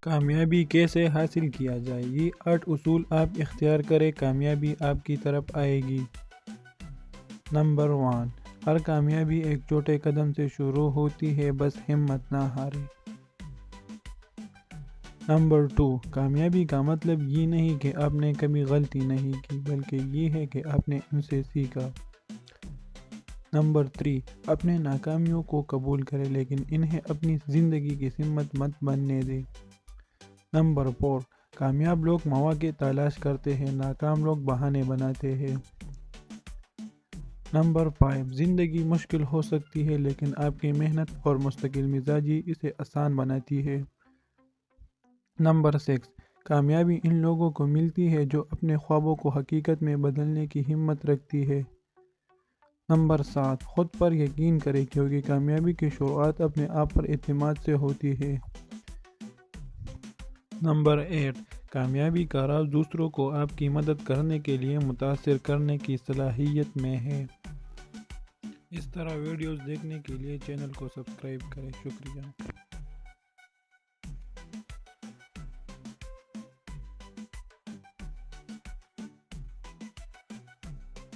کامیابی کیسے حاصل کیا جائے؟ یہ 8 اصول آپ اختیار کریں، کامیابی آپ کی طرف آئے گی۔ نمبر 1، ہر کامیابی ایک چھوٹے قدم سے شروع ہوتی ہے، بس ہمت نہ ہارے۔ نمبر 2، کامیابی کا مطلب یہ نہیں کہ آپ نے کبھی غلطی نہیں کی، بلکہ یہ ہے کہ آپ نے ان سے سیکھا۔ نمبر 3، اپنے ناکامیوں کو قبول کریں، لیکن انہیں اپنی زندگی کی سمت مت بننے دیں۔ نمبر 4، کامیاب لوگ مواقع تلاش کرتے ہیں، ناکام لوگ بہانے بناتے ہیں۔ نمبر 5، زندگی مشکل ہو سکتی ہے، لیکن آپ کی محنت اور مستقل مزاجی اسے آسان بناتی ہے۔ نمبر 6، کامیابی ان لوگوں کو ملتی ہے جو اپنے خوابوں کو حقیقت میں بدلنے کی ہمت رکھتی ہے۔ نمبر 7، خود پر یقین کریں، کیونکہ کامیابی کی شروعات اپنے آپ پر اعتماد سے ہوتی ہے۔ نمبر 8، کامیابی کا راز دوسروں کو آپ کی مدد کرنے کے لیے متاثر کرنے کی صلاحیت میں ہے۔ اس طرح ویڈیوز دیکھنے کے لیے چینل کو سبسکرائب کریں۔ شکریہ۔